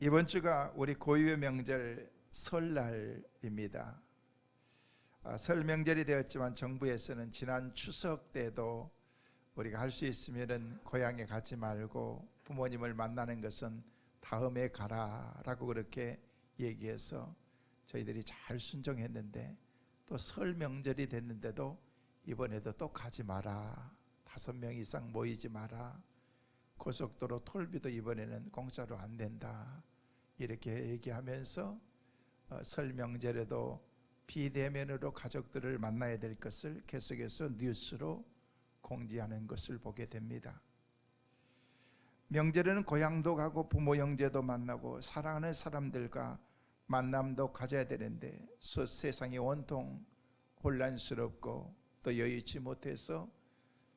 이번 주가 우리 고유의 명절 설날입니다. 설 명절이 되었지만 정부에서는 지난 추석 때도 우리가 할 수 있으면 고향에 가지 말고 부모님을 만나는 것은 다음에 가라라고 그렇게 얘기해서 저희들이 잘 순종했는데, 또 설 명절이 됐는데도 이번에도 또 가지 마라, 5명 이상 모이지 마라, 고속도로 톨비도 이번에는 공짜로 안 된다, 이렇게 얘기하면서 설 명절에도 비대면으로 가족들을 만나야 될 것을 계속해서 뉴스로 공지하는 것을 보게 됩니다. 명절에는 고향도 가고 부모 형제도 만나고 사랑하는 사람들과 만남도 가져야 되는데, 세상이 온통 혼란스럽고 또 여의치 못해서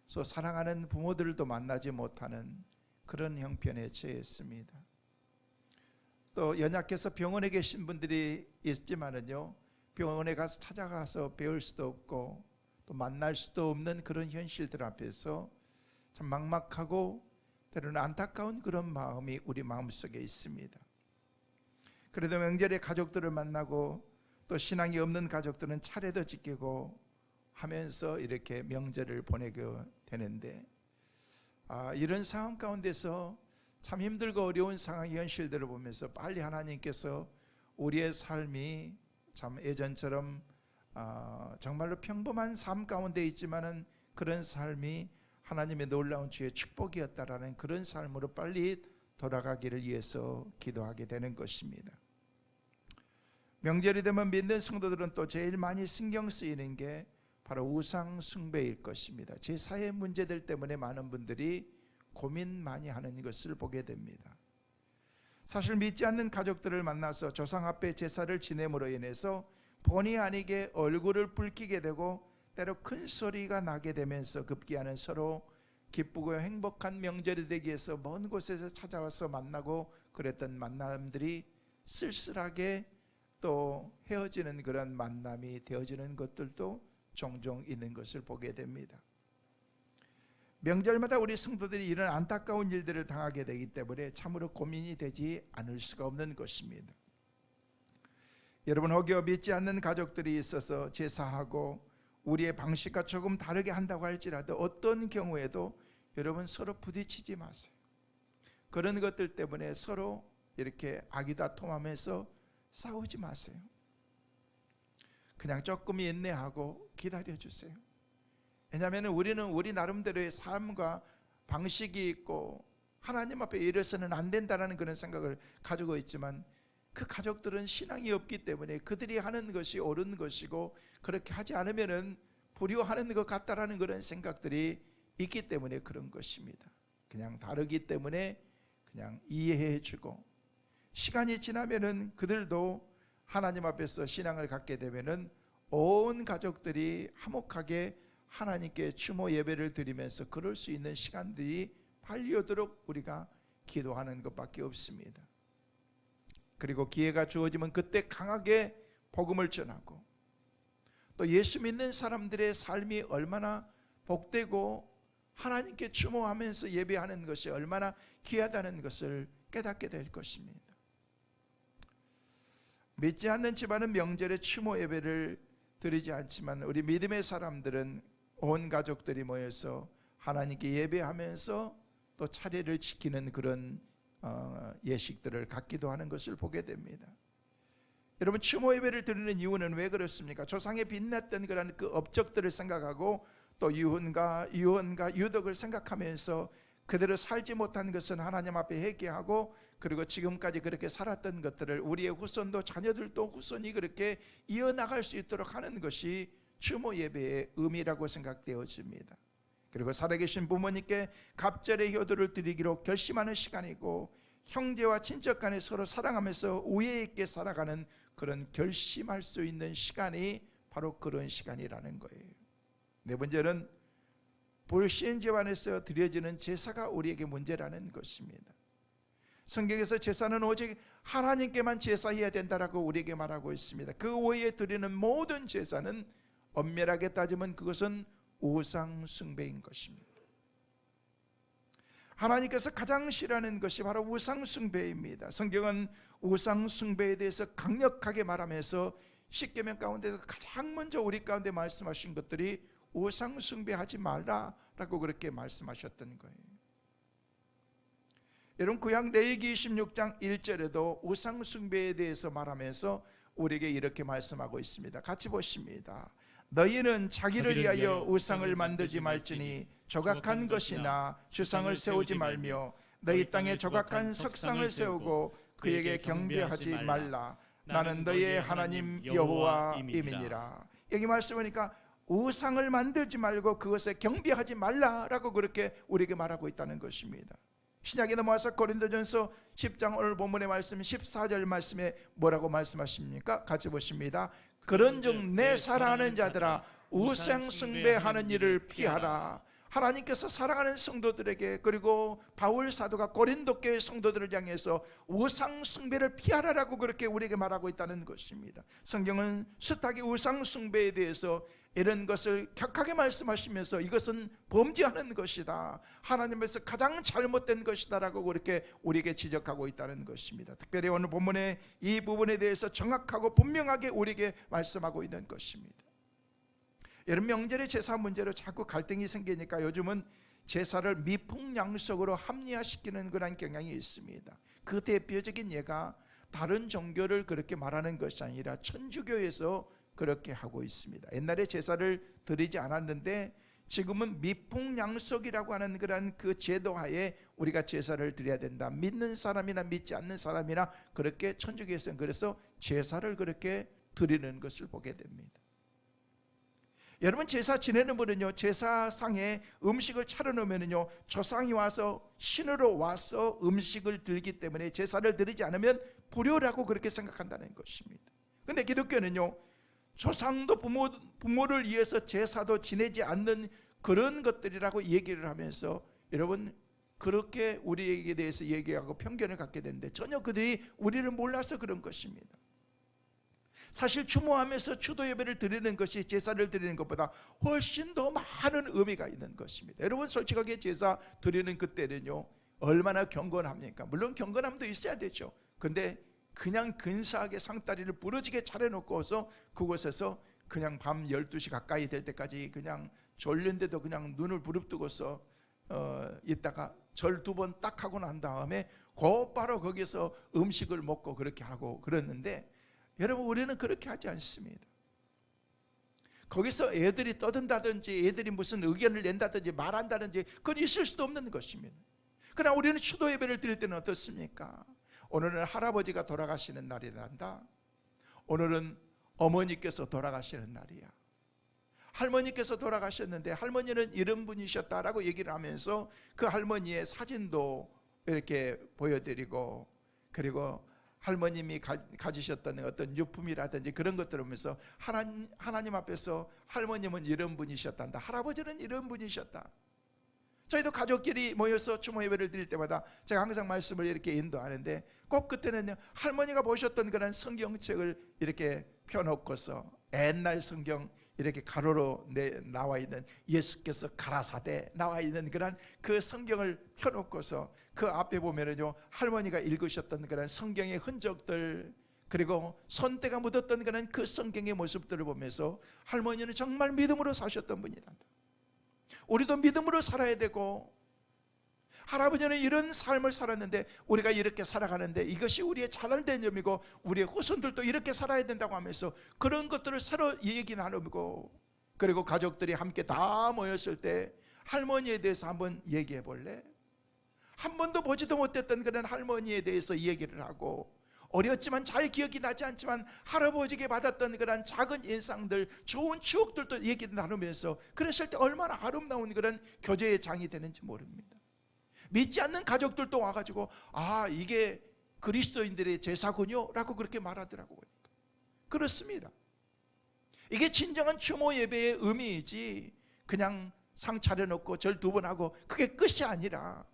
사랑하는 부모들도 만나지 못하는 그런 형편에 처했습니다. 또 연약해서 병원에 계신 분들이 있지만은요, 병원에 가서 찾아가서 배울 수도 없고 또 만날 수도 없는 그런 현실들 앞에서 참 막막하고 때로는 안타까운 그런 마음이 우리 마음속에 있습니다. 그래도 명절에 가족들을 만나고 또 신앙이 없는 가족들은 차례도 지키고 하면서 이렇게 명절을 보내게 되는데, 이런 상황 가운데서 참 힘들고 어려운 상황 현실들을 보면서 빨리 하나님께서 우리의 삶이 참 예전처럼 정말로 평범한 삶 가운데 있지만은 그런 삶이 하나님의 놀라운 주의 축복이었다라는 그런 삶으로 빨리 돌아가기를 위해서 기도하게 되는 것입니다. 명절이 되면 믿는 성도들은 또 제일 많이 신경 쓰이는 게 바로 우상 숭배일 것입니다. 제사의 문제들 때문에 많은 분들이 고민 많이 하는 것을 보게 됩니다. 사실 믿지 않는 가족들을 만나서 조상 앞에 제사를 지냄으로 인해서 본의 아니게 얼굴을 붉히게 되고 때로 큰 소리가 나게 되면서 급기야는 서로 기쁘고 행복한 명절이 되기 위해서 먼 곳에서 찾아와서 만나고 그랬던 만남들이 쓸쓸하게 또 헤어지는 그런 만남이 되어지는 것들도 종종 있는 것을 보게 됩니다. 명절마다 우리 성도들이 이런 안타까운 일들을 당하게 되기 때문에 참으로 고민이 되지 않을 수가 없는 것입니다. 여러분, 혹여 믿지 않는 가족들이 있어서 제사하고 우리의 방식과 조금 다르게 한다고 할지라도 어떤 경우에도 여러분 서로 부딪히지 마세요. 그런 것들 때문에 서로 이렇게 아기다툼하면서 싸우지 마세요. 그냥 조금 인내하고 기다려주세요. 왜냐하면 우리는 우리 나름대로의 삶과 방식이 있고 하나님 앞에 이래서는 안 된다는 그런 생각을 가지고 있지만, 그 가족들은 신앙이 없기 때문에 그들이 하는 것이 옳은 것이고 그렇게 하지 않으면 불효하는 것 같다라는 그런 생각들이 있기 때문에 그런 것입니다. 그냥 다르기 때문에 그냥 이해해주고, 시간이 지나면은 그들도 하나님 앞에서 신앙을 갖게 되면은 온 가족들이 화목하게 하나님께 추모 예배를 드리면서 그럴 수 있는 시간들이 빨리 오도록 우리가 기도하는 것밖에 없습니다. 그리고 기회가 주어지면 그때 강하게 복음을 전하고, 또 예수 믿는 사람들의 삶이 얼마나 복되고 하나님께 추모하면서 예배하는 것이 얼마나 귀하다는 것을 깨닫게 될 것입니다. 믿지 않는 집안은 명절에 추모 예배를 드리지 않지만, 우리 믿음의 사람들은 온 가족들이 모여서 하나님께 예배하면서 또 차례를 지키는 그런 예식들을 갖기도 하는 것을 보게 됩니다. 여러분, 추모 예배를 드리는 이유는 왜 그렇습니까? 조상에 빛났던 그런 그 업적들을 생각하고 또 유언과 유덕을 생각하면서 그대로 살지 못한 것은 하나님 앞에 회개하고, 그리고 지금까지 그렇게 살았던 것들을 우리의 후손도 자녀들도 후손이 그렇게 이어나갈 수 있도록 하는 것이 추모 예배의 의미라고 생각되어집니다. 그리고 살아계신 부모님께 갑절의 효도를 드리기로 결심하는 시간이고, 형제와 친척 간에 서로 사랑하면서 우애 있게 살아가는 그런 결심할 수 있는 시간이 바로 그런 시간이라는 거예요. 네 번째는 불신 집안에서 드려지는 제사가 우리에게 문제라는 것입니다. 성경에서 제사는 오직 하나님께만 제사해야 된다라고 우리에게 말하고 있습니다. 그 외에 드리는 모든 제사는 엄밀하게 따지면 그것은 우상 숭배인 것입니다. 하나님께서 가장 싫어하는 것이 바로 우상숭배입니다. 성경은 우상숭배에 대해서 강력하게 말하면서 십계명 가운데서 가장 먼저 우리 가운데 말씀하신 것들이 우상숭배하지 말라라고 그렇게 말씀하셨던 거예요. 여러분, 구약 레위기 26장 1절에도 우상숭배에 대해서 말하면서 우리에게 이렇게 말씀하고 있습니다. 같이 보십니다. 너희는 자기를 위하여 우상을 만들지 말지니 조각한 것이나 주상을 세우지 말며 너희 땅에 조각한 석상을 세우고 그에게 경배하지 말라. 나는 너희의 하나님 여호와임이니라. 여기 말씀하니까 우상을 만들지 말고 그것에 경배하지 말라라고 그렇게 우리에게 말하고 있다는 것입니다. 신약에 넘어와서 고린도전서 10장 오늘 본문의 말씀 14절 말씀에 뭐라고 말씀하십니까? 같이 보십니다. 그런즉 내 사랑하는 자들아 우상 숭배하는 일을 피하라. 하나님께서 사랑하는 성도들에게, 그리고 바울 사도가 고린도 교회 성도들을 향해서 우상 숭배를 피하라라고 그렇게 우리에게 말하고 있다는 것입니다. 성경은 숱하게 우상 숭배에 대해서 이런 것을 격하게 말씀하시면서 이것은 범죄하는 것이다, 하나님께서 가장 잘못된 것이다 라고 그렇게 우리에게 지적하고 있다는 것입니다. 특별히 오늘 본문의 이 부분에 대해서 정확하고 분명하게 우리에게 말씀하고 있는 것입니다. 여러분, 명절의 제사 문제로 자꾸 갈등이 생기니까 요즘은 제사를 미풍양속으로 합리화시키는 그런 경향이 있습니다. 그 대표적인 예가 다른 종교를 그렇게 말하는 것이 아니라 천주교에서 그렇게 하고 있습니다. 옛날에 제사를 드리지 않았는데 지금은 미풍양속이라고 하는 그런 그 제도하에 우리가 제사를 드려야 된다. 믿는 사람이나 믿지 않는 사람이나 그렇게 천주교에서는 그래서 제사를 그렇게 드리는 것을 보게 됩니다. 여러분, 제사 지내는 분은요, 제사상에 음식을 차려놓으면요, 조상이 와서 신으로 와서 음식을 들기 때문에 제사를 드리지 않으면 불효라고 그렇게 생각한다는 것입니다. 근데 기독교는요, 조상도 부모를 위해서 제사도 지내지 않는 그런 것들이라고 얘기를 하면서 여러분, 그렇게 우리에게 대해서 얘기하고 편견을 갖게 되는데 전혀 그들이 우리를 몰라서 그런 것입니다. 사실 추모하면서 추도 예배를 드리는 것이 제사를 드리는 것보다 훨씬 더 많은 의미가 있는 것입니다. 여러분, 솔직하게 제사 드리는 그때는요, 얼마나 경건합니까? 물론 경건함도 있어야 되죠. 그런데 그냥 근사하게 상다리를 부러지게 차려놓고서 그곳에서 그냥 밤 12시 가까이 될 때까지 그냥 졸린데도 그냥 눈을 부릅뜨고서 있다가 절 2번 딱 하고 난 다음에 곧바로 거기서 음식을 먹고 그렇게 하고 그랬는데, 여러분, 우리는 그렇게 하지 않습니다. 거기서 애들이 떠든다든지 애들이 무슨 의견을 낸다든지 말한다든지 그건 있을 수도 없는 것입니다. 그러나 우리는 추도 예배를 드릴 때는 어떻습니까? 오늘은 할아버지가 돌아가시는 날이란다. 오늘은 어머니께서 돌아가시는 날이야. 할머니께서 돌아가셨는데 할머니는 이런 분이셨다라고 얘기를 하면서 그 할머니의 사진도 이렇게 보여드리고, 그리고 할머님이 가지셨던 어떤 유품이라든지 그런 것들을 보면서 하나님 앞에서 할머님은 이런 분이셨단다, 할아버지는 이런 분이셨다. 저희도 가족끼리 모여서 추모 예배를 드릴 때마다 제가 항상 말씀을 이렇게 인도하는데 꼭 그때는 할머니가 보셨던 그런 성경책을 이렇게 펴놓고서 옛날 성경 이렇게 가로로 나와 있는, 예수께서 가라사대 나와 있는 그런 그 성경을 펴놓고서 그 앞에 보면은요, 할머니가 읽으셨던 그런 성경의 흔적들, 그리고 손때가 묻었던 그런 그 성경의 모습들을 보면서 할머니는 정말 믿음으로 사셨던 분이다. 우리도 믿음으로 살아야 되고, 할아버지는 이런 삶을 살았는데 우리가 이렇게 살아가는데 이것이 우리의 잘못된 점이고 우리의 후손들도 이렇게 살아야 된다고 하면서 그런 것들을 서로 얘기 나누고, 그리고 가족들이 함께 다 모였을 때 할머니에 대해서 한번 얘기해 볼래? 한 번도 보지도 못했던 그런 할머니에 대해서 얘기를 하고, 어렸지만 잘 기억이 나지 않지만 할아버지에게 받았던 그런 작은 인상들, 좋은 추억들도 얘기 나누면서 그랬을 때 얼마나 아름다운 그런 교제의 장이 되는지 모릅니다. 믿지 않는 가족들도 와가지고 이게 그리스도인들의 제사군요 라고 그렇게 말하더라고요. 그렇습니다. 이게 진정한 추모 예배의 의미이지 그냥 상 차려놓고 절 2번 하고 그게 끝이 아니라,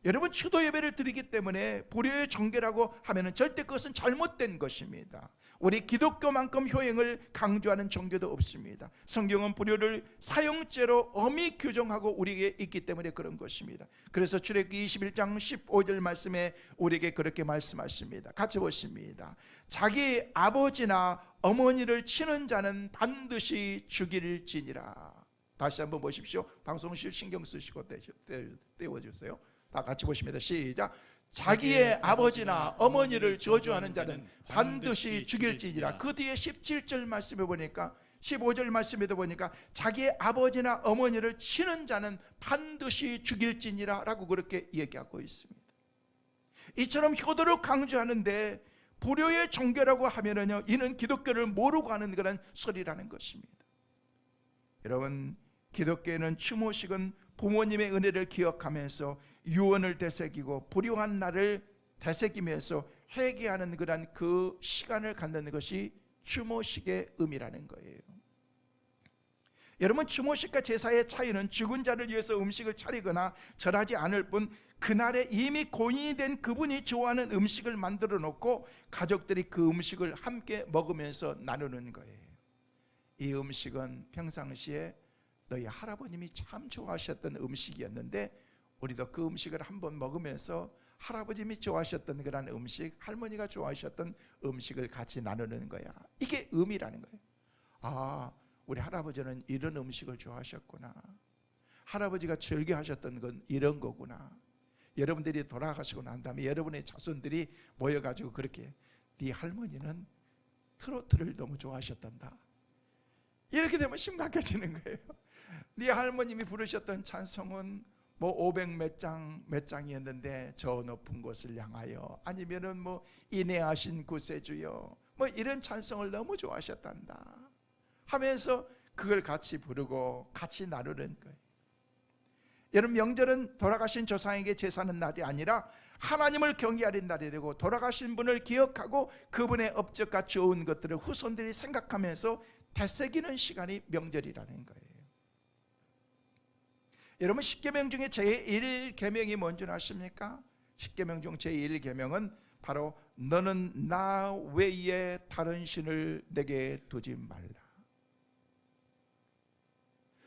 여러분, 추도 예배를 드리기 때문에 불효의 종교라고 하면은 절대 그것은 잘못된 것입니다. 우리 기독교만큼 효행을 강조하는 종교도 없습니다. 성경은 불효를 사형죄로 엄히 규정하고 우리에게 있기 때문에 그런 것입니다. 그래서 출애굽기 21장 15절 말씀에 우리에게 그렇게 말씀하십니다. 같이 보십니다. 자기 아버지나 어머니를 치는 자는 반드시 죽일지니라. 다시 한번 보십시오. 방송실 신경 쓰시고 떼워주세요. 다 같이 보십니다. 시작. 자기의 아버지나 어머니를 저주하는 자는 반드시 죽일지니라. 그 뒤에 17절 말씀에 보니까, 15절 말씀에도 보니까 자기의 아버지나 어머니를 치는 자는 반드시 죽일지니라 라고 그렇게 얘기하고 있습니다. 이처럼 효도를 강조하는데 불효의 종교라고 하면은요, 이는 기독교를 모르고 하는 그런 소리라는 것입니다. 여러분, 기독교에는 추모식은 부모님의 은혜를 기억하면서 유언을 되새기고 불효한 날을 되새기면서 회개하는 그런 그 시간을 갖는 것이 추모식의 의미라는 거예요. 여러분, 추모식과 제사의 차이는 죽은 자를 위해서 음식을 차리거나 절하지 않을 뿐, 그날에 이미 고인이 된 그분이 좋아하는 음식을 만들어 놓고 가족들이 그 음식을 함께 먹으면서 나누는 거예요. 이 음식은 평상시에 너희 할아버님이 참 좋아하셨던 음식이었는데 우리도 그 음식을 한번 먹으면서 할아버님이 좋아하셨던 그런 음식, 할머니가 좋아하셨던 음식을 같이 나누는 거야. 이게 의미라는 거예요. 아, 우리 할아버지는 이런 음식을 좋아하셨구나. 할아버지가 즐겨하셨던 건 이런 거구나. 여러분들이 돌아가시고 난 다음에 여러분의 자손들이 모여가지고 그렇게, 네 할머니는 트로트를 너무 좋아하셨단다. 이렇게 되면 심각해지는 거예요. 네 할머님이 부르셨던 찬송은 뭐 500 몇 장이었는데 저 높은 곳을 향하여, 아니면은 뭐 인내하신 구세주여, 뭐 이런 찬송을 너무 좋아하셨단다 하면서 그걸 같이 부르고 같이 나누는 거예요. 여러분, 명절은 돌아가신 조상에게 제사하는 날이 아니라 하나님을 경외하는 날이 되고, 돌아가신 분을 기억하고 그분의 업적과 좋은 것들을 후손들이 생각하면서 되새기는 시간이 명절이라는 거예요. 여러분, 십계명 중에 제1계명이 뭔지 아십니까? 십계명 중 제1계명은 바로 너는 나 외에 다른 신을 내게 두지 말라.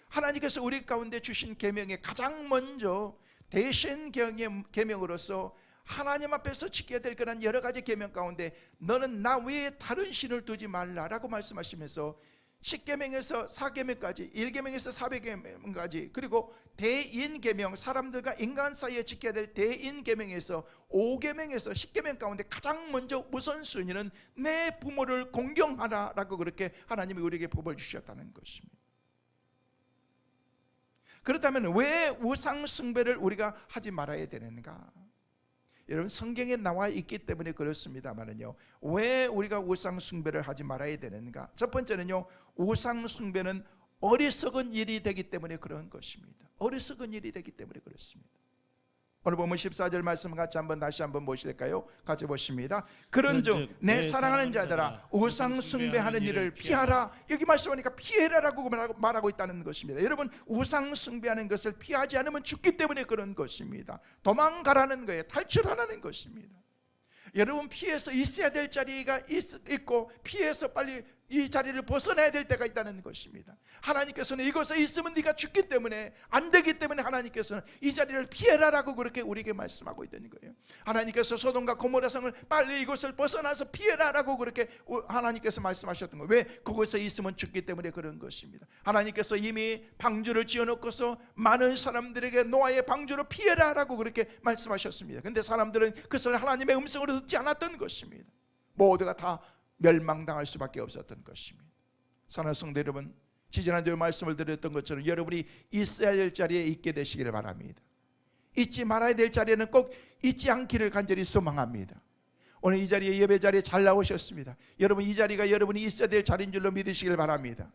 하나님께서 우리 가운데 주신 계명의 가장 먼저 대신 계명으로서 하나님 앞에서 지켜야 될 그런 여러 가지 계명 가운데 너는 나 외에 다른 신을 두지 말라라고 말씀하시면서 10계명에서 4계명까지, 1계명에서 400계명까지, 그리고 대인계명, 사람들과 인간 사이에 지켜야 될 대인계명에서 5계명에서 10계명 가운데 가장 먼저 우선순위는 내 부모를 공경하라라고 그렇게 하나님이 우리에게 법을 주셨다는 것입니다. 그렇다면 왜 우상 숭배를 우리가 하지 말아야 되는가? 여러분, 성경에 나와 있기 때문에 그렇습니다만은요, 왜 우리가 우상 숭배를 하지 말아야 되는가? 첫 번째는요, 우상 숭배는 어리석은 일이 되기 때문에 그런 것입니다. 어리석은 일이 되기 때문에 그렇습니다. 오늘 보면 14절 말씀 같이 다시 한번 보실까요? 같이 보십니다. 그런즉 내 사랑하는 자들아, 우상 숭배하는 일을 피하라. 여기 말씀하니까 피해라라고 말하고 있다는 것입니다. 여러분, 우상 숭배하는 것을 피하지 않으면 죽기 때문에 그런 것입니다. 도망가라는 거예요. 탈출하라는 것입니다. 여러분, 피해서 있어야 될 자리가 있고 피해서 빨리 이 자리를 벗어나야 될 때가 있다는 것입니다. 하나님께서는 이곳에 있으면 네가 죽기 때문에 안 되기 때문에 하나님께서는 이 자리를 피해라라고 그렇게 우리에게 말씀하고 있다는 거예요. 하나님께서 소돔과 고모라 성을 빨리 이곳을 벗어나서 피해라라고 그렇게 하나님께서 말씀하셨던 거예요. 왜? 그곳에 있으면 죽기 때문에 그런 것입니다. 하나님께서 이미 방주를 지어놓고서 많은 사람들에게 노아의 방주로 피해라라고 그렇게 말씀하셨습니다. 그런데 사람들은 그것을 하나님의 음성으로 듣지 않았던 것입니다. 모두가 다 멸망당할 수밖에 없었던 것입니다. 사랑하는 성도 여러분, 지지난주에 말씀을 드렸던 것처럼 여러분이 있어야 될 자리에 있게 되시기를 바랍니다. 잊지 말아야 될 자리에는 꼭 잊지 않기를 간절히 소망합니다. 오늘 이 자리에, 예배 자리에 잘 나오셨습니다. 여러분, 이 자리가 여러분이 있어야 될 자리인 줄로 믿으시길 바랍니다.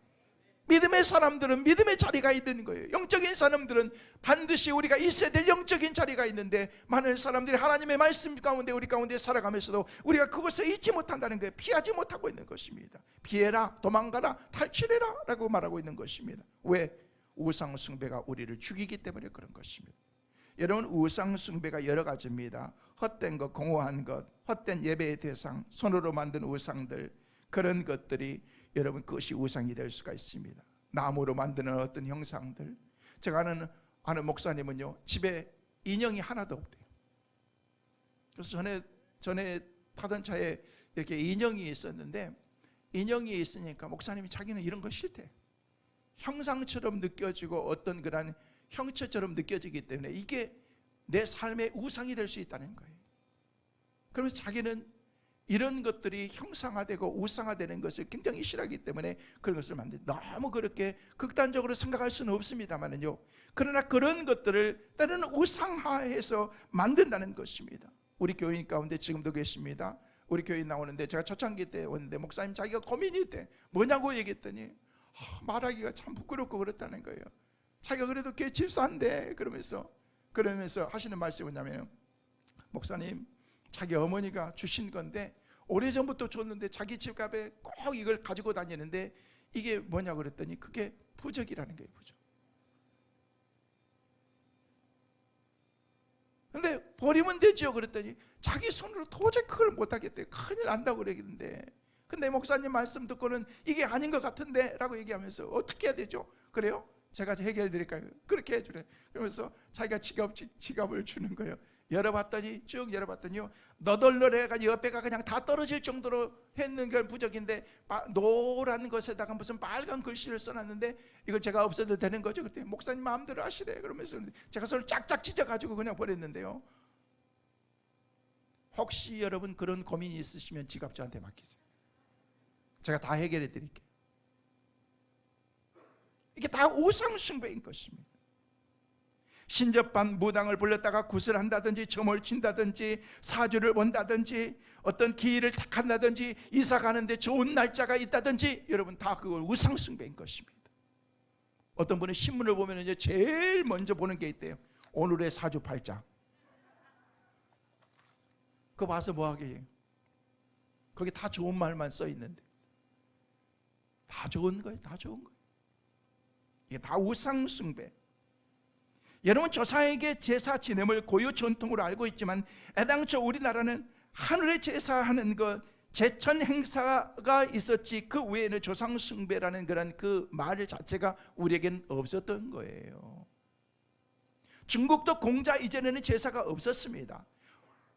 믿음의 사람들은 믿음의 자리가 있는 거예요. 영적인 사람들은 반드시 우리가 있어야 될 영적인 자리가 있는데, 많은 사람들이 하나님의 말씀 가운데 우리 가운데 살아가면서도 우리가 그것을 잊지 못한다는 거예요. 피하지 못하고 있는 것입니다. 피해라, 도망가라, 탈출해라 라고 말하고 있는 것입니다. 왜? 우상 숭배가 우리를 죽이기 때문에 그런 것입니다. 여러분, 우상 숭배가 여러 가지입니다. 헛된 것, 공허한 것, 헛된 예배의 대상, 손으로 만든 우상들, 그런 것들이 여러분 그것이 우상이 될 수가 있습니다. 나무로 만드는 어떤 형상들. 제가 아는 목사님은요, 집에 인형이 하나도 없대요. 그래서 전에 타던 차에 이렇게 인형이 있었는데, 인형이 있으니까 목사님이 자기는 이런 거 싫대. 형상처럼 느껴지고 어떤 그런 형체처럼 느껴지기 때문에 이게 내 삶의 우상이 될 수 있다는 거예요. 그러면서 자기는 이런 것들이 형상화되고 우상화되는 것을 굉장히 싫어하기 때문에 그런 것을 너무 그렇게 극단적으로 생각할 수는 없습니다만은요, 그러나 그런 것들을 때로는 우상화해서 만든다는 것입니다. 우리 교인 가운데 지금도 계십니다. 우리 교인 나오는데 제가 초창기 때 왔는데 목사님 자기가 고민이 있대. 뭐냐고 얘기했더니 말하기가 참 부끄럽고 그렇다는 거예요. 자기가 그래도 걔 집사인데 그러면서 하시는 말씀이 뭐냐면, 목사님, 자기 어머니가 주신 건데 오래전부터 줬는데 자기 집값에 꼭 이걸 가지고 다니는데 이게 뭐냐고 그랬더니 그게 부적이라는 거예요. 부적. 근데 버리면 되죠 그랬더니 자기 손으로 도저히 그걸 못하겠대요. 큰일 난다고 그러겠는데, 근데 목사님 말씀 듣고는 이게 아닌 것 같은데 라고 얘기하면서 어떻게 해야 되죠? 그래요? 제가 해결해 드릴까요? 그렇게 해주래. 그러면서 자기가 지갑을 주는 거예요. 쭉 열어봤더니요, 너덜너덜해가지고 옆에가 그냥 다 떨어질 정도로 했는 게 부적인데, 노란 것에다가 무슨 빨간 글씨를 써놨는데 이걸 제가 없애도 되는 거죠? 그때 목사님 마음대로 하시래. 그러면서 제가 손을 짝짝 찢어가지고 그냥 버렸는데요, 혹시 여러분 그런 고민이 있으시면 지갑 저한테 맡기세요. 제가 다 해결해 드릴게요. 이게 다 우상숭배인 것입니다. 신접한 무당을 불렀다가 굿을 한다든지 점을 친다든지 사주를 본다든지 어떤 기일을 택한다든지 이사 가는데 좋은 날짜가 있다든지, 여러분 다 그건 우상숭배인 것입니다. 어떤 분은 신문을 보면 이제 제일 먼저 보는 게 있대요. 오늘의 사주팔자. 그거 봐서 뭐하게? 거기 다 좋은 말만 써 있는데, 다 좋은 거예요. 다 좋은 거예요. 이게 다 우상숭배. 여러분, 조상에게 제사 지냄을 고유 전통으로 알고 있지만 애당초 우리나라는 하늘에 제사하는 것, 제천 행사가 있었지 그 외에는 조상 숭배라는 그런 그 말 자체가 우리에겐 없었던 거예요. 중국도 공자 이전에는 제사가 없었습니다.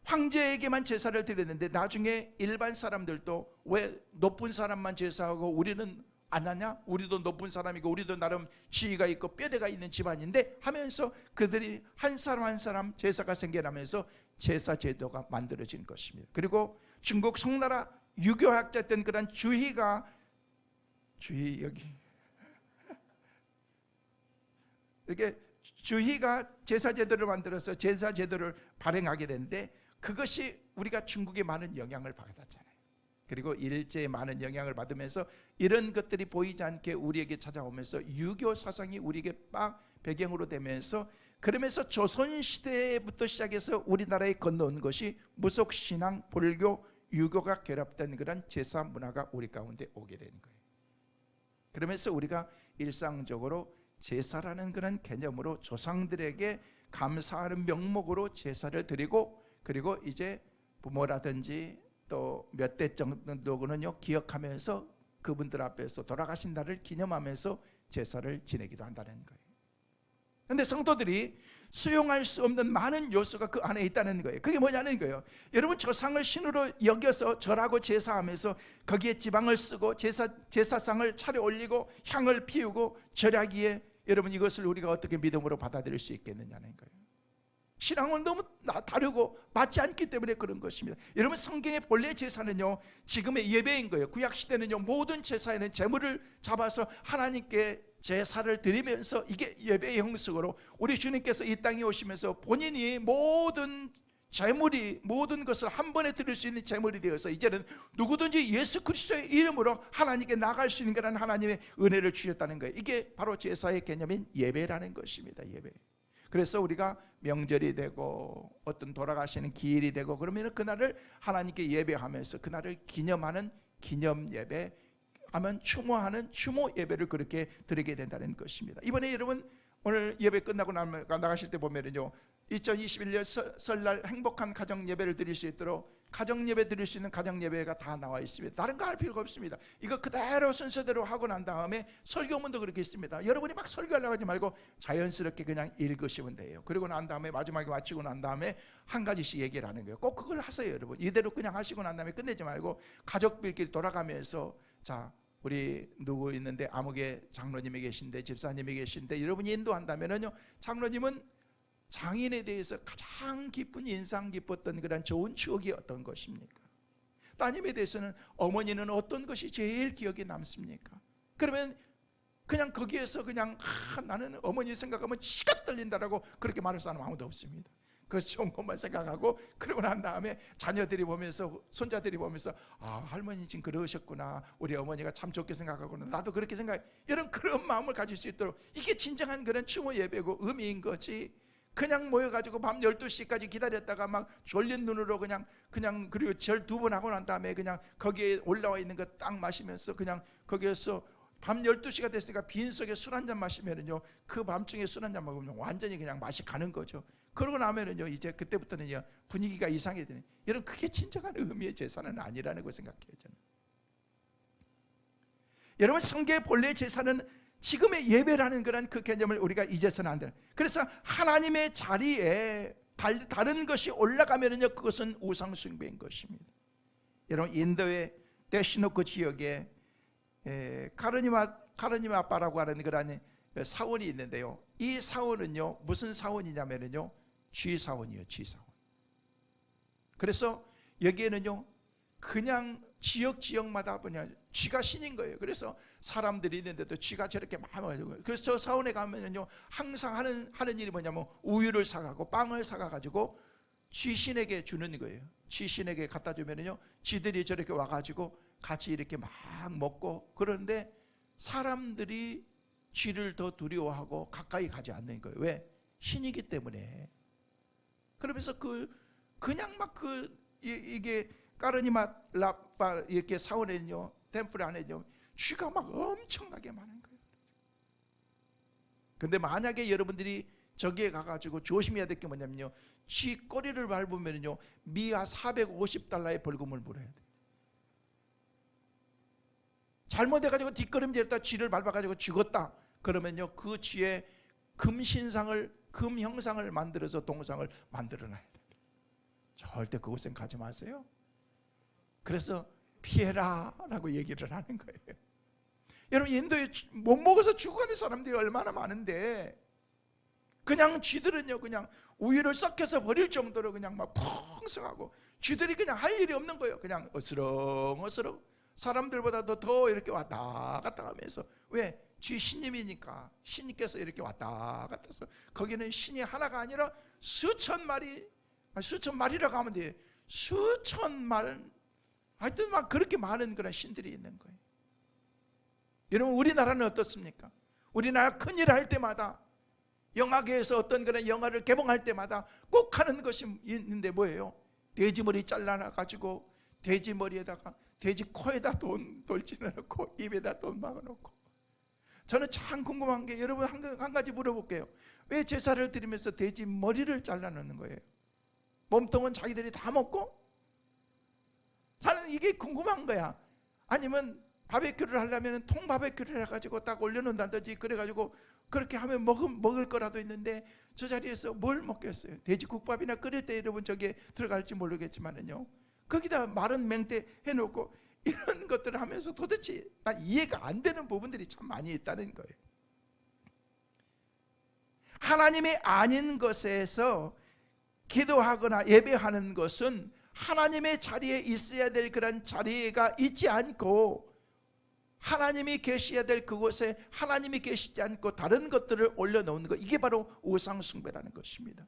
황제에게만 제사를 드렸는데 나중에 일반 사람들도 왜 높은 사람만 제사하고 우리는 안 하냐? 우리도 높은 사람이고 우리도 나름 지위가 있고 뼈대가 있는 집안인데 하면서 그들이 한 사람 한 사람 제사가 생겨나면서 제사 제도가 만들어진 것입니다. 그리고 중국 송나라 유교학자였던 그런 주희가 여기 이렇게 주희가 제사 제도를 만들어서 제사 제도를 발행하게 되는데 그것이 우리가 중국에 많은 영향을 받았잖아요. 그리고 일제에 많은 영향을 받으면서 이런 것들이 보이지 않게 우리에게 찾아오면서 유교 사상이 우리에게 막 배경으로 되면서, 그러면서 조선시대부터 시작해서 우리나라에 건너온 것이 무속신앙, 불교, 유교가 결합된 그런 제사 문화가 우리 가운데 오게 되는 거예요. 그러면서 우리가 일상적으로 제사라는 그런 개념으로 조상들에게 감사하는 명목으로 제사를 드리고, 그리고 이제 부모라든지 또 몇 대 정도는요 기억하면서 그분들 앞에서 돌아가신 날을 기념하면서 제사를 지내기도 한다는 거예요. 그런데 성도들이 수용할 수 없는 많은 요소가 그 안에 있다는 거예요. 그게 뭐냐는 거예요. 여러분, 조상을 신으로 여겨서 절하고 제사하면서 거기에 지방을 쓰고 제사상을 차려 올리고 향을 피우고 절하기에 여러분 이것을 우리가 어떻게 믿음으로 받아들일 수 있겠느냐는 거예요. 신앙은 너무 다르고 맞지 않기 때문에 그런 것입니다. 여러분, 성경의 본래 제사는요 지금의 예배인 거예요. 구약시대는요 모든 제사에는 제물을 잡아서 하나님께 제사를 드리면서 이게 예배의 형식으로 우리 주님께서 이 땅에 오시면서 본인이 모든 제물이 모든 것을 한 번에 드릴 수 있는 제물이 되어서 이제는 누구든지 예수 그리스도의 이름으로 하나님께 나갈 수 있는 그런 하나님의 은혜를 주셨다는 거예요. 이게 바로 제사의 개념인 예배라는 것입니다. 예배. 그래서 우리가 명절이 되고 어떤 돌아가시는 기일이 되고 그러면 그날을 하나님께 예배하면서 그날을 기념하는 기념 예배, 하면 추모하는 추모 예배를 그렇게 드리게 된다는 것입니다. 이번에 여러분 오늘 예배 끝나고 나가실 때 보면은요 2021년 설날 행복한 가정 예배를 드릴 수 있도록 가정 예배 드릴 수 있는 가정 예배가 다 나와 있습니다. 다른 거 할 필요가 없습니다. 이거 그대로 순서대로 하고 난 다음에 설교문도 그렇게 있습니다. 여러분이 막 설교하려고 하지 말고 자연스럽게 그냥 읽으시면 돼요. 그리고 난 다음에 마지막에 마치고 난 다음에 한 가지씩 얘기를 하는 거예요. 꼭 그걸 하세요, 여러분. 이대로 그냥 하시고 난 다음에 끝내지 말고 가족들끼리 돌아가면서 자, 우리 누구 있는데 아무개 장로님이 계신데 집사님이 계신데 여러분이 인도한다면은요, 장로님은 장인에 대해서 가장 기쁜 인상 깊었던 그런 좋은 추억이 어떤 것입니까? 따님에 대해서는 어머니는 어떤 것이 제일 기억에 남습니까? 그러면 그냥 거기에서 그냥 나는 어머니 생각하면 치가 떨린다라고 그렇게 말할 사람 아무도 없습니다. 그래서 좋은 것만 생각하고 그러고 난 다음에 자녀들이 보면서 손자들이 보면서 할머니 지금 그러셨구나, 우리 어머니가 참 좋게 생각하구나, 나도 그렇게 생각해, 이런 그런 마음을 가질 수 있도록 이게 진정한 그런 추모 예배고 의미인 거지. 그냥 모여가지고 밤 12시까지 기다렸다가 막 졸린 눈으로 그냥 그리고 절 2번 하고 난 다음에 그냥 거기에 올라와 있는 거 딱 마시면서 그냥 거기에서 밤 12시가 됐으니까 빈속에 술 한잔 마시면은요, 그 밤중에 술 한잔 먹으면 완전히 그냥 맛이 가는 거죠. 그러고 나면은요, 이제 그때부터는요 분위기가 이상해지네. 여러분, 그게 진정한 의미의 제사는 아니라는 걸 생각해요, 저는. 여러분, 성경의 본래 제사는 지금의 예배라는 그런 그 개념을 우리가 잊어서는 안 돼요. 그래서 하나님의 자리에 다른 것이 올라가면은요, 그것은 우상 숭배인 것입니다. 여러분, 인도의 대시노크 지역에 카르니마 아빠라고 하는 그런 사원이 있는데요, 이 사원은요 무슨 사원이냐면은요 쥐사원이에요. 쥐사원. 그래서 여기에는요 그냥 지역마다 그냥 쥐가 신인 거예요. 그래서 사람들이 있는데도 쥐가 저렇게 많아가지고, 그래서 저 사원에 가면은요 항상 하는 일이 뭐냐면 우유를 사가고 빵을 사가가지고 쥐신에게 주는 거예요. 쥐신에게 갖다 주면은요 쥐들이 저렇게 와가지고 같이 이렇게 막 먹고, 그런데 사람들이 쥐를 더 두려워하고 가까이 가지 않는 거예요. 왜? 신이기 때문에. 그러면서 그냥 막 이게 까르니마 라빠 이렇게 사원에는요, 템플 안에는요 쥐가 막 엄청나게 많은 거예요. 근데 만약에 여러분들이 저기에 가가지고 조심해야 될 게 뭐냐면요, 쥐 꼬리를 밟으면요 미아 450달러의 벌금을 물어야 돼요. 잘못해가지고 뒷걸음질했다 쥐를 밟아가지고 죽었다 그러면요 그 쥐의 금 형상을 만들어서 동상을 만들어놔야 돼요. 절대 그곳엔 가지 마세요. 그래서 피해라 라고 얘기를 하는 거예요. 여러분, 인도에 못 먹어서 죽어가는 사람들이 얼마나 많은데, 그냥 쥐들은요 그냥 우유를 썩혀서 버릴 정도로 그냥 막 풍성하고, 쥐들이 그냥 할 일이 없는 거예요. 그냥 어스렁어스렁 사람들보다도 더 이렇게 왔다 갔다 하면서. 왜? 쥐 신님이니까 신님께서 이렇게 왔다 갔다 해서 거기는 신이 하나가 아니라 수천 마리라고 하면 돼요. 수천 말, 하여튼 막 그렇게 많은 그런 신들이 있는 거예요. 여러분, 우리나라는 어떻습니까? 우리나라 큰일 할 때마다, 영화계에서 어떤 그런 영화를 개봉할 때마다 꼭 하는 것이 있는데 뭐예요? 돼지 머리 잘라놔가지고 돼지 머리에다가 돼지 코에다 돌 집어넣고 입에다 돈 막아놓고. 저는 참 궁금한 게, 여러분 한 가지 물어볼게요. 왜 제사를 드리면서 돼지 머리를 잘라놓는 거예요? 몸통은 자기들이 다 먹고? 나는 이게 궁금한 거야. 아니면 바베큐를 하려면 통 바베큐를 해가지고 딱 올려놓는다든지 그래가지고 그렇게 하면 먹을 거라도 있는데, 저 자리에서 뭘 먹겠어요? 돼지국밥이나 끓일 때 여러분 저기에 들어갈지 모르겠지만은요, 거기다 마른 맹태 해놓고 이런 것들을 하면서 도대체 난 이해가 안 되는 부분들이 참 많이 있다는 거예요. 하나님이 아닌 것에서 기도하거나 예배하는 것은 하나님의 자리에 있어야 될 그런 자리가 있지 않고, 하나님이 계셔야 될 그곳에 하나님이 계시지 않고 다른 것들을 올려놓는 것, 이게 바로 우상숭배라는 것입니다.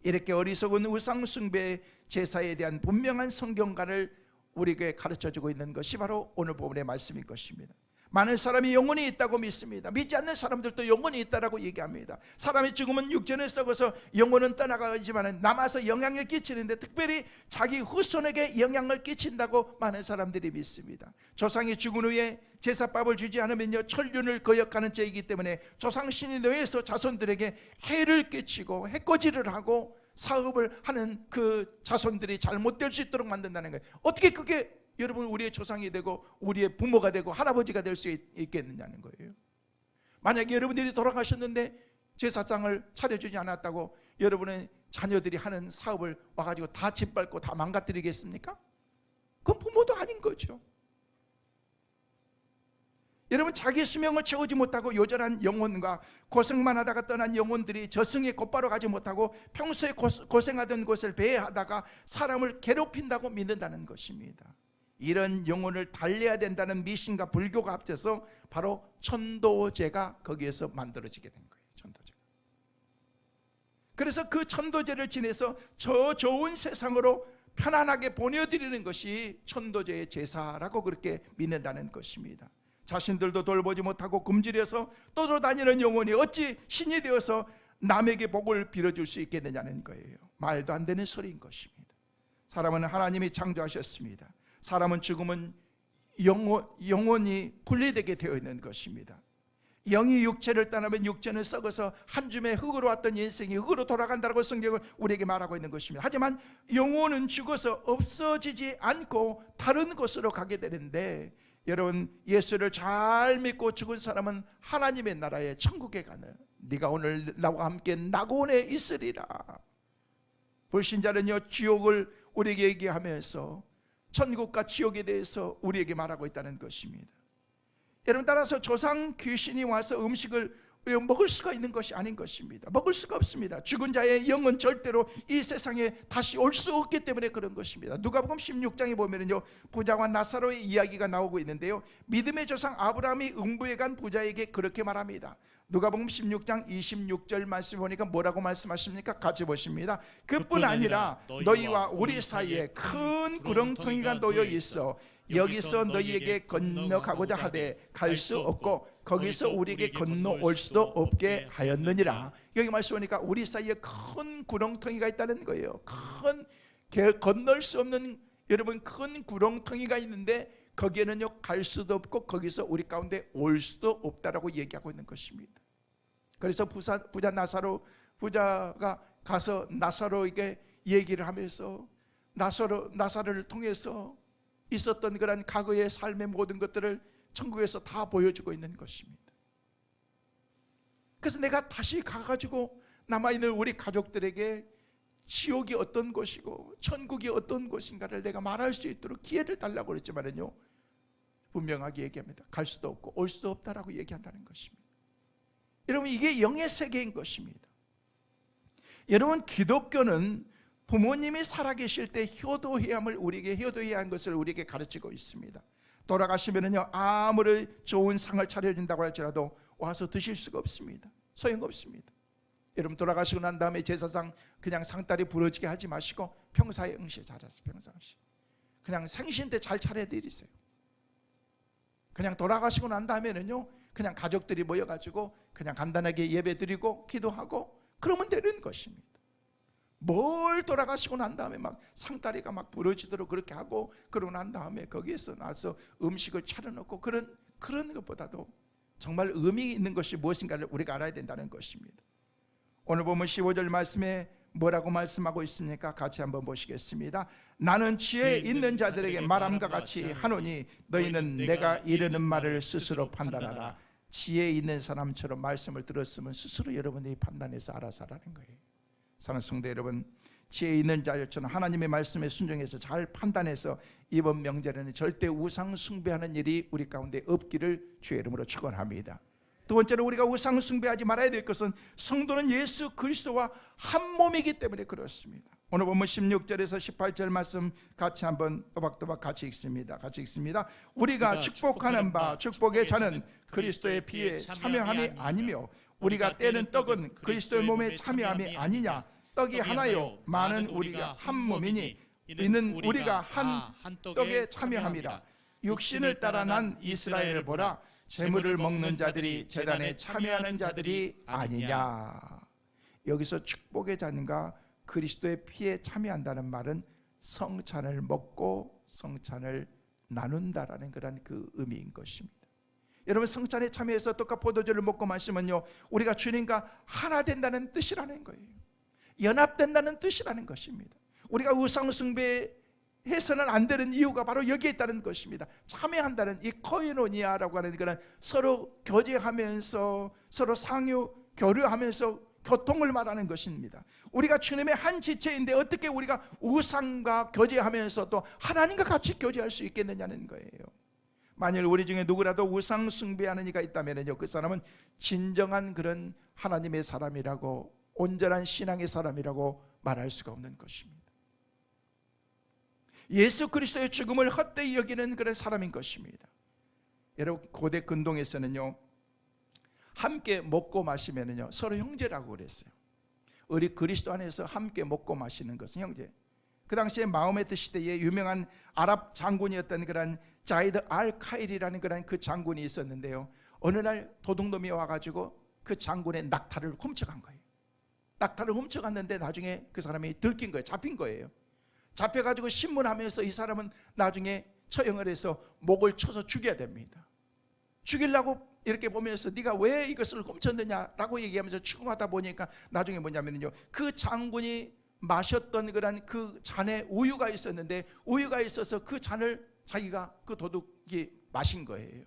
이렇게 어리석은 우상숭배 제사에 대한 분명한 성경관을 우리에게 가르쳐주고 있는 것이 바로 오늘 본문의 말씀인 것입니다. 많은 사람이 영혼이 있다고 믿습니다. 믿지 않는 사람들도 영혼이 있다라고 얘기합니다. 사람이 죽으면 육체는 썩어서 영혼은 떠나가지만 남아서 영향을 끼치는데 특별히 자기 후손에게 영향을 끼친다고 많은 사람들이 믿습니다. 조상이 죽은 후에 제사밥을 주지 않으면요 천륜을 거역하는 죄이기 때문에 조상신이 뇌에서 자손들에게 해를 끼치고 해코지를 하고 사업을 하는 그 자손들이 잘못될 수 있도록 만든다는 거예요. 어떻게 그게 여러분 우리의 조상이 되고 우리의 부모가 되고 할아버지가 될 수 있겠느냐는 거예요. 만약에 여러분들이 돌아가셨는데 제사상을 차려주지 않았다고 여러분의 자녀들이 하는 사업을 와가지고 다 짓밟고 다 망가뜨리겠습니까? 그건 부모도 아닌 거죠. 여러분 자기 수명을 채우지 못하고 요절한 영혼과 고생만 하다가 떠난 영혼들이 저승에 곧바로 가지 못하고 평소에 고생하던 곳을 배회하다가 사람을 괴롭힌다고 믿는다는 것입니다. 이런 영혼을 달래야 된다는 미신과 불교가 합쳐서 바로 천도제가 거기에서 만들어지게 된 거예요. 천도제가. 그래서 그 천도제를 지내서 저 좋은 세상으로 편안하게 보내드리는 것이 천도제의 제사라고 그렇게 믿는다는 것입니다. 자신들도 돌보지 못하고 굶주려서 떠돌아다니는 영혼이 어찌 신이 되어서 남에게 복을 빌어줄 수 있겠느냐는 거예요. 말도 안 되는 소리인 것입니다. 사람은 하나님이 창조하셨습니다. 사람은 죽으면 영혼이 분리되게 되어 있는 것입니다. 영이 육체를 떠나면 육체는 썩어서 한 줌의 흙으로 왔던 인생이 흙으로 돌아간다고 성경은 우리에게 말하고 있는 것입니다. 하지만 영혼은 죽어서 없어지지 않고 다른 곳으로 가게 되는데 여러분 예수를 잘 믿고 죽은 사람은 하나님의 나라에 천국에 가는 네가 오늘 나와 함께 낙원에 있으리라. 불신자는요 지옥을 우리에게 얘기하면서 천국과 지옥에 대해서 우리에게 말하고 있다는 것입니다. 여러분 따라서 조상 귀신이 와서 음식을 먹을 수가 있는 것이 아닌 것입니다. 먹을 수가 없습니다. 죽은 자의 영은 절대로 이 세상에 다시 올 수 없기 때문에 그런 것입니다. 누가복음 16장에 보면요 부자와 나사로의 이야기가 나오고 있는데요 믿음의 조상 아브라함이 응부에 간 부자에게 그렇게 말합니다. 누가복음 16장 26절 말씀 보니까 뭐라고 말씀하십니까? 같이 보십니다. 그뿐 아니라 너희와 우리 사이에 큰 구렁텅이가 놓여 있어 여기서 너희에게 건너가고자 하되 갈 수 없고 거기서 우리에게 건너올 수도 없게 하였느니라. 여기 말씀 보니까 우리 사이에 큰 구렁텅이가 있다는 거예요. 큰 건널 수 없는 여러분 큰 구렁텅이가 있는데 거기에는요 갈 수도 없고 거기서 우리 가운데 올 수도 없다라고 얘기하고 있는 것입니다. 그래서 부자 나사로 부자가 가서 나사로에게 얘기를 하면서 나사로를 통해서 있었던 그런 과거의 삶의 모든 것들을 천국에서 다 보여주고 있는 것입니다. 그래서 내가 다시 가가지고 남아있는 우리 가족들에게 지옥이 어떤 곳이고 천국이 어떤 곳인가를 내가 말할 수 있도록 기회를 달라고 그랬지만요 분명하게 얘기합니다. 갈 수도 없고 올 수도 없다라고 얘기한다는 것입니다. 여러분 이게 영의 세계인 것입니다. 여러분 기독교는 부모님이 살아계실 때 효도해야 하는 것을 우리에게 가르치고 있습니다. 돌아가시면은요 아무리 좋은 상을 차려준다고 할지라도 와서 드실 수가 없습니다. 소용없습니다. 여러분 돌아가시고 난 다음에 제사상 그냥 상다리 부러지게 하지 마시고 평사행시 잘하세요. 평사행시 그냥 생신 때 잘 차려드리세요. 그냥 돌아가시고 난 다음에는요 그냥 가족들이 모여가지고 그냥 간단하게 예배드리고 기도하고 그러면 되는 것입니다. 뭘 돌아가시고 난 다음에 막 상다리가 막 부러지도록 그렇게 하고 그러고 난 다음에 거기에서 나서 음식을 차려놓고 그런 것보다도 정말 의미 있는 것이 무엇인가를 우리가 알아야 된다는 것입니다. 오늘 보면 15절 말씀에 뭐라고 말씀하고 있습니까? 같이 한번 보시겠습니다. 나는 지혜 있는 자들에게 말함과 같이 하노니 너희는 내가 이르는 말을 스스로 판단하라. 지혜 있는 사람처럼 말씀을 들었으면 스스로 여러분들이 판단해서 알아서 하라는 거예요. 사랑하는 성도 여러분, 지혜 있는 자들처럼 하나님의 말씀에 순종해서 잘 판단해서 이번 명절에는 절대 우상 숭배하는 일이 우리 가운데 없기를 주의 이름으로 축원합니다. 두 번째로 우리가 우상 숭배하지 말아야 될 것은 성도는 예수 그리스도와 한 몸이기 때문에 그렇습니다. 오늘 보면 16절에서 18절 말씀 같이 한번 또박또박 같이 읽습니다. 우리가 축복하는 바 축복의 자는 그리스도의 피에 참여함이 아니며 우리가 떼는 떡은 그리스도의 몸에 참여함이 아니냐. 떡이 하나요 많은 우리가 한 몸이니 이는 우리가 한 떡에 참여함이라. 육신을 따라 난 이스라엘을 보라. 재물을 먹는 자들이 제단에 참여하는 자들이 아니냐. 여기서 축복의 잔과 그리스도의 피에 참여한다는 말은 성찬을 먹고 성찬을 나눈다라는 그런 그 의미인 것입니다. 여러분, 성찬에 참여해서 떡과 포도주를 먹고 마시면요, 우리가 주님과 하나 된다는 뜻이라는 거예요. 연합된다는 뜻이라는 것입니다. 우리가 우상 숭배해서는 안 되는 이유가 바로 여기에 있다는 것입니다. 참여한다는 이 코이노니아라고 하는 그런 서로 교제하면서 서로 상호 교류하면서 교통을 말하는 것입니다. 우리가 주님의 한 지체인데 어떻게 우리가 우상과 교제하면서 또 하나님과 같이 교제할 수 있겠느냐는 거예요. 만일 우리 중에 누구라도 우상 숭배하는 이가 있다면요, 그 사람은 진정한 그런 하나님의 사람이라고, 온전한 신앙의 사람이라고 말할 수가 없는 것입니다. 예수 그리스도의 죽음을 헛되이 여기는 그런 사람인 것입니다. 여러분, 고대 근동에서는요, 함께 먹고 마시면요 서로 형제라고 그랬어요. 우리 그리스도 안에서 함께 먹고 마시는 것은 형제. 그 당시에 마호메트 시대에 유명한 아랍 장군이었던 그런 자이드 알 카일이라는 그런 그 장군이 있었는데요, 어느 날 도둑놈이 와가지고 그 장군의 낙타를 훔쳐간 거예요. 낙타를 훔쳐갔는데 나중에 그 사람이 들킨 거예요. 잡힌 거예요. 잡혀가지고 신문하면서 이 사람은 나중에 처형을 해서 목을 쳐서 죽여야 됩니다. 죽이려고 이렇게 보면서 네가 왜 이것을 훔쳤느냐라고 얘기하면서 추궁하다 보니까 나중에 뭐냐면요, 그 장군이 마셨던 그런 그 잔에 우유가 있었는데, 우유가 있어서 그 잔을 자기가, 그 도둑이 마신 거예요.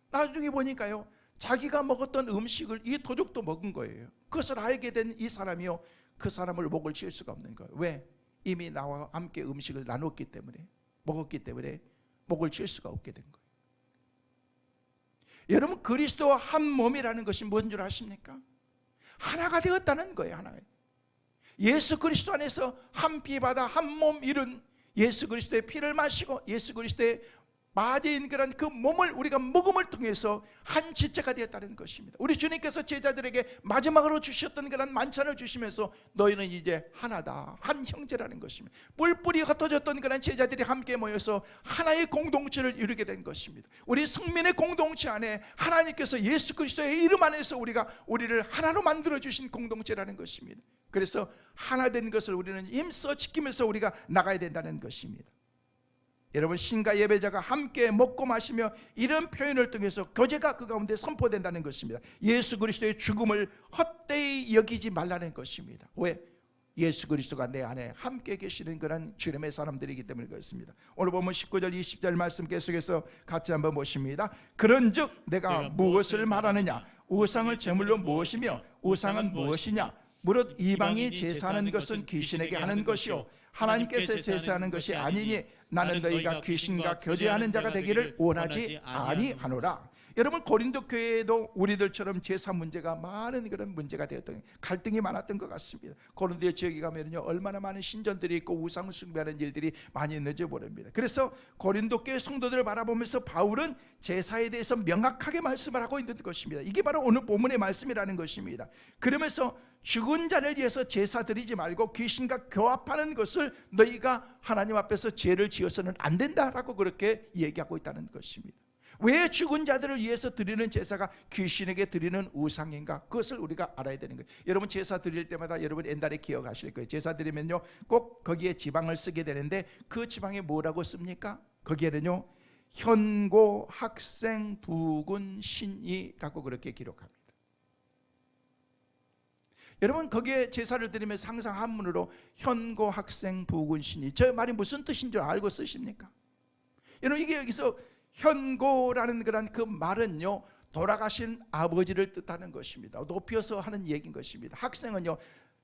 나중에 보니까요, 자기가 먹었던 음식을 이 도둑도 먹은 거예요. 그것을 알게 된 이 사람이요, 그 사람을 목을 칠 수가 없는 거예요. 왜? 이미 나와 함께 음식을 나눴기 때문에, 먹었기 때문에 목을 칠 수가 없게 된 거예요. 여러분, 그리스도와 한 몸이라는 것이 무슨 줄 아십니까? 하나가 되었다는 거예요. 하나. 예수 그리스도 안에서 한 피 받아 한 몸 이룬 예수 그리스도의 피를 마시고 예수 그리스도의 마디인 그런 그 몸을 우리가 먹음을 통해서 한 지체가 되었다는 것입니다. 우리 주님께서 제자들에게 마지막으로 주셨던 그런 만찬을 주시면서 너희는 이제 하나다, 한 형제라는 것입니다. 뿔뿔이 흩어졌던 그런 제자들이 함께 모여서 하나의 공동체를 이루게 된 것입니다. 우리 성민의 공동체 안에 하나님께서 예수 그리스도의 이름 안에서 우리를 하나로 만들어 주신 공동체라는 것입니다. 그래서 하나 된 것을 우리는 힘써 지키면서 우리가 나가야 된다는 것입니다. 여러분, 신과 예배자가 함께 먹고 마시며 이런 표현을 통해서 교제가 그 가운데 선포된다는 것입니다. 예수 그리스도의 죽음을 헛되이 여기지 말라는 것입니다. 왜? 예수 그리스도가 내 안에 함께 계시는 그런 주님의 사람들이기 때문에 그렇습니다. 오늘 보면 19절 20절 말씀 계속해서 같이 한번 보십니다. 그런즉 내가 무엇을 말하느냐? 우상을 제물로 무엇이며 우상은 무엇이냐? 무릇 이방이 제사하는 것은 귀신에게 하는 것이요 하나님께서 제사하는 것이 아니니 나는 너희가 귀신과 교제하는 자가 되기를 원하지 아니하노라. 여러분, 고린도 교회에도 우리들처럼 제사 문제가 많은 그런 문제가 되었던, 갈등이 많았던 것 같습니다. 고린도 지역에 가면요 얼마나 많은 신전들이 있고 우상 숭배하는 일들이 많이 있는지 모릅니다. 그래서 고린도 교회 성도들을 바라보면서 바울은 제사에 대해서 명확하게 말씀을 하고 있는 것입니다. 이게 바로 오늘 본문의 말씀이라는 것입니다. 그러면서 죽은 자를 위해서 제사 드리지 말고 귀신과 교합하는 것을 너희가 하나님 앞에서 죄를 지어서는 안 된다라고 그렇게 얘기하고 있다는 것입니다. 왜 죽은 자들을 위해서 드리는 제사가 귀신에게 드리는 우상인가? 그것을 우리가 알아야 되는 거예요. 여러분, 제사 드릴 때마다 여러분 옛날에 기억하실 거예요. 제사 드리면요 꼭 거기에 지방을 쓰게 되는데 그 지방에 뭐라고 씁니까? 거기에는요 현고 학생 부군 신이라고 그렇게 기록합니다. 여러분, 거기에 제사를 드리면서 항상 한문으로 현고 학생 부군 신이, 저 말이 무슨 뜻인 줄 알고 쓰십니까? 여러분, 이게 여기서 현고라는 그런 그 말은요 돌아가신 아버지를 뜻하는 것입니다. 높여서 하는 얘기인 것입니다. 학생은요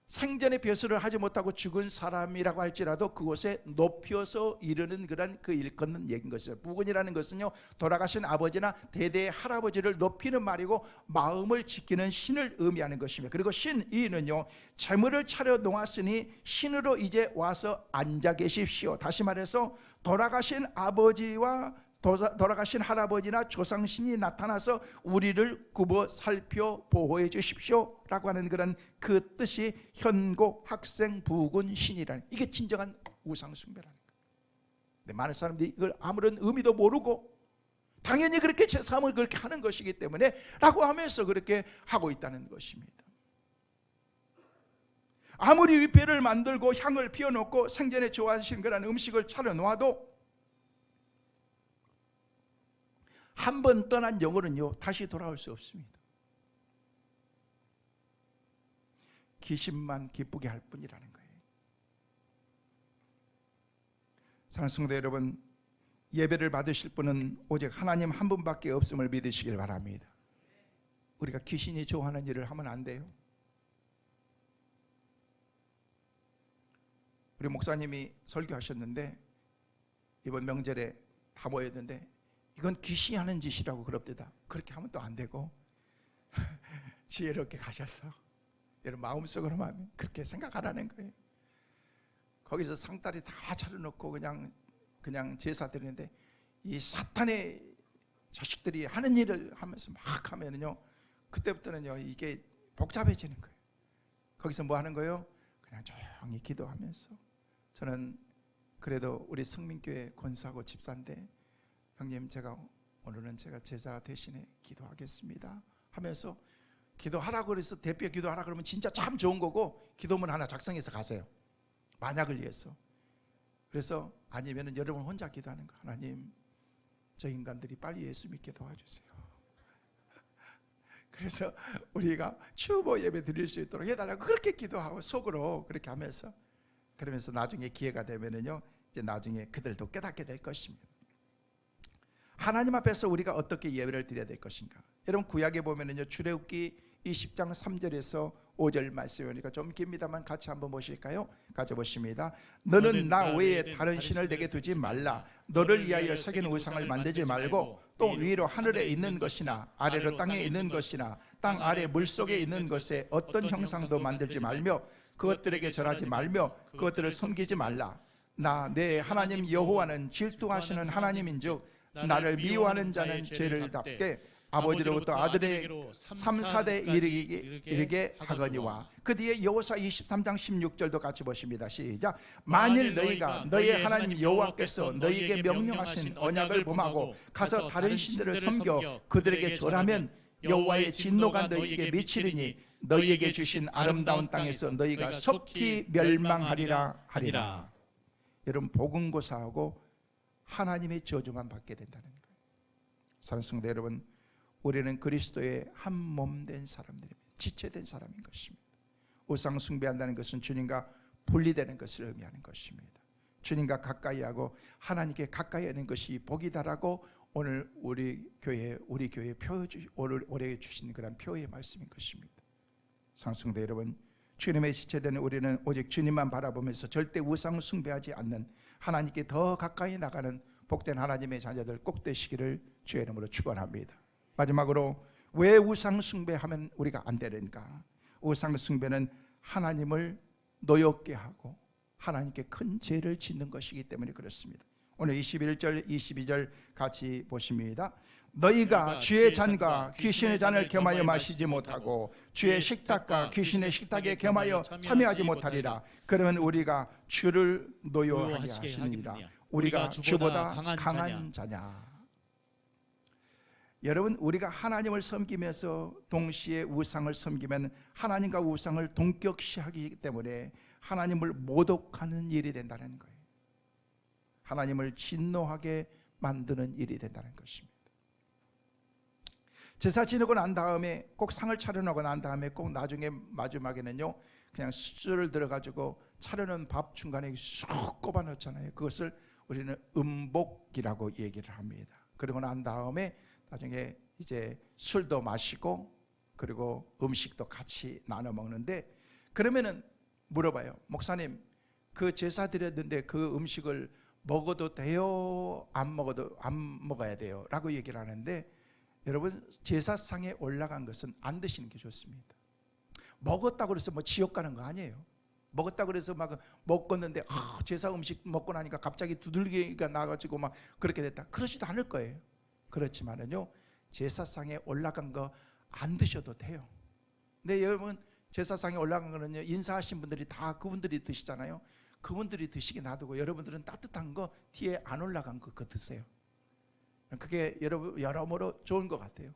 생전에 벼슬을 하지 못하고 죽은 사람이라고 할지라도 그곳에 높여서 이르는 그런 그 일컫는 얘기인 것이죠. 부군이라는 것은요 돌아가신 아버지나 대대의 할아버지를 높이는 말이고 마음을 지키는 신을 의미하는 것입니다. 그리고 신이는요 재물을 차려 놓았으니 신으로 이제 와서 앉아 계십시오. 다시 말해서 돌아가신 아버지와 돌아가신 할아버지나 조상신이 나타나서 우리를 굽어 살펴 보호해 주십시오 라고 하는 그런 그 뜻이 현고 학생 부군 신이라는, 이게 진정한 우상 숭배라는 거예요. 근데 많은 사람들이 이걸 아무런 의미도 모르고 당연히 그렇게 제사함을 그렇게 하는 것이기 때문에 라고 하면서 그렇게 하고 있다는 것입니다. 아무리 위패를 만들고 향을 피워놓고 생전에 좋아하시는 그런 음식을 차려놓아도 한 번 떠난 영혼은요 다시 돌아올 수 없습니다. 귀신만 기쁘게 할 뿐이라는 거예요. 사랑하는 성도 여러분, 예배를 받으실 분은 오직 하나님 한 분밖에 없음을 믿으시길 바랍니다. 우리가 귀신이 좋아하는 일을 하면 안 돼요. 우리 목사님이 설교하셨는데 이번 명절에 다 모였는데 이건 귀신이 하는 짓이라고 그럽니다. 그렇게 하면 또 안 되고 지혜롭게 가셔서 여러분 마음속으로만 그렇게 생각하라는 거예요. 거기서 상다리 다 차려놓고 그냥 제사 드리는데 이 사탄의 자식들이 하는 일을 하면서 막 하면은요 그때부터는요 이게 복잡해지는 거예요. 거기서 뭐 하는 거예요? 그냥 조용히 기도하면서 저는 그래도 우리 성민교회 권사고 집사인데 형님 오늘은 제가 제사 대신에 기도하겠습니다 하면서 기도하라고 그래서 대표 기도하라 그러면 진짜 참 좋은 거고 기도문 하나 작성해서 가세요. 만약을 위해서. 그래서 아니면은 여러분 혼자 기도하는 거. 하나님 저 인간들이 빨리 예수 믿게 도와주세요. 그래서 우리가 추모 예배 드릴 수 있도록 해달라고 그렇게 기도하고 속으로 그렇게 하면서 그러면서 나중에 기회가 되면은요 이제 나중에 그들도 깨닫게 될 것입니다. 하나님 앞에서 우리가 어떻게 예배를 드려야 될 것인가? 여러분 구약에 보면은요 출애굽기 20장 3절에서 5절 말씀이니까 좀 깁니다만 같이 한번 보실까요? 같이 보십니다. 너는 나 외에 다른 신을 내게 두지 말라. 너를 위하여 새긴 우상을 만들지 말고 또 위로 하늘에 있는 것이나 아래로 땅에 있는 것이나 땅 아래 물속에 있는 것에 어떤 형상도 만들지 말며 그것들에게 절하지 말며 그것들을 섬기지 말라. 나 내 하나님 여호와는 질투하시는 하나님인즉 나를 미워하는 자는 죄를 답게 아버지로부터 아들에게로 3, 4대 이르게 하거니와. 그 뒤에 여호수아 23장 16절도 같이 보십니다. 시작. 만일 너희가 너희의 하나님 여호와께서 너희에게 명령하신 언약을 범하고 가서 다른 신들을 섬겨 그들에게 절하면 여호와의 진노가 너희에게 미치리니 너희에게 주신 아름다운 땅에서 너희가 속히 멸망하리라 하리라. 여러분 복음고사하고 하나님의 저주만 받게 된다는 거예요. 사랑하는 성도 여러분, 우리는 그리스도의 한 몸 된 사람들입니다. 지체된 사람인 것입니다. 우상 숭배한다는 것은 주님과 분리되는 것을 의미하는 것입니다. 주님과 가까이하고 하나님께 가까이 하는 것이 복이다라고 오늘 우리 교회 올해 주신 그런 표의 말씀인 것입니다. 사랑하는 성도 여러분, 주님의 지체된 우리는 오직 주님만 바라보면서 절대 우상 숭배하지 않는 하나님께 더 가까이 나가는 복된 하나님의 자녀들 꼭 되시기를 주의 이름으로 축원합니다. 마지막으로 왜 우상 숭배하면 우리가 안 되는가? 우상 숭배는 하나님을 노엽게 하고 하나님께 큰 죄를 짓는 것이기 때문에 그렇습니다. 오늘 21절 22절 같이 보십니다. 너희가 주의 잔과 귀신의 잔을 겸하여 마시지 못하고 주의 식탁과 귀신의 식탁에 겸하여 참여하지 못하리라. 그러면 우리가 주를 노여하게 하시니라. 우리가 주보다 강한 자냐? 여러분, 우리가 하나님을 섬기면서 동시에 우상을 섬기면 하나님과 우상을 동격시하기 때문에 하나님을 모독하는 일이 된다는 거예요. 하나님을 진노하게 만드는 일이 된다는 것입니다. 제사 지내고 난 다음에 꼭 상을 차려놓고 난 다음에 꼭 나중에 마지막에는요 그냥 숯을 들어가지고 차려놓은 밥 중간에 쑥 꼽아 넣잖아요. 그것을 우리는 음복이라고 얘기를 합니다. 그리고 난 다음에 나중에 이제 술도 마시고 그리고 음식도 같이 나눠 먹는데, 그러면은 물어봐요. 목사님, 그 제사 드렸는데 그 음식을 먹어도 돼요? 안 먹어야 돼요? 라고 얘기를 하는데, 여러분 제사상에 올라간 것은 안 드시는 게 좋습니다. 먹었다고 그래서 뭐 지옥 가는 거 아니에요. 먹었다고 그래서 막 먹었는데 제사 음식 먹고 나니까 갑자기 두들기가 나가지고 막 그렇게 됐다, 그러지도 않을 거예요. 그렇지만은요 제사상에 올라간 거 안 드셔도 돼요. 근데 여러분 제사상에 올라간 거는요 인사하신 분들이 다 그분들이 드시잖아요. 그분들이 드시게 놔두고 여러분들은 따뜻한 거 뒤에 안 올라간 거 그거 드세요. 그게 여러모로 좋은 것 같아요.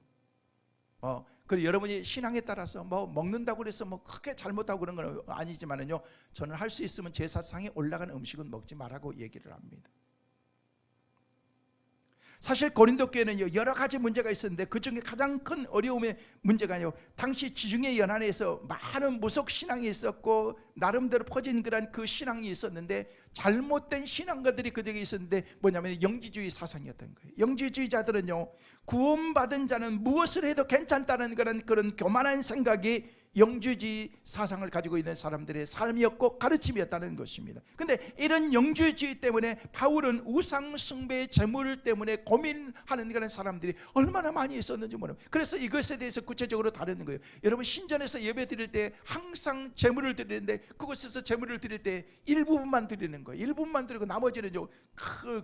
그리고 여러분이 신앙에 따라서 뭐 먹는다고 그래서 뭐 크게 잘못하고 그런 건 아니지만은요, 저는 할 수 있으면 제사상에 올라간 음식은 먹지 말라고 얘기를 합니다. 사실 고린도 교회는요, 여러 가지 문제가 있었는데 그 중에 가장 큰 어려움의 문제가요, 당시 지중해 연안에서 많은 무속 신앙이 있었고 나름대로 퍼진 그런 그 신앙이 있었는데, 잘못된 신앙가들이 그들에게 있었는데 뭐냐면 영지주의 사상이었던 거예요. 영지주의자들은요, 구원받은 자는 무엇을 해도 괜찮다는 그런 교만한 생각이 영주주의 사상을 가지고 있는 사람들의 삶이었고 가르침이었다는 것입니다. 그런데 이런 영주주의 때문에 바울은 우상 숭배의 재물 때문에 고민하는 그런 사람들이 얼마나 많이 있었는지 모릅니다. 그래서 이것에 대해서 구체적으로 다루는 거예요. 여러분, 신전에서 예배 드릴 때 항상 재물을 드리는데, 그곳에서 재물을 드릴 때 일부분만 드리는 거예요. 일부분만 드리고 나머지는요,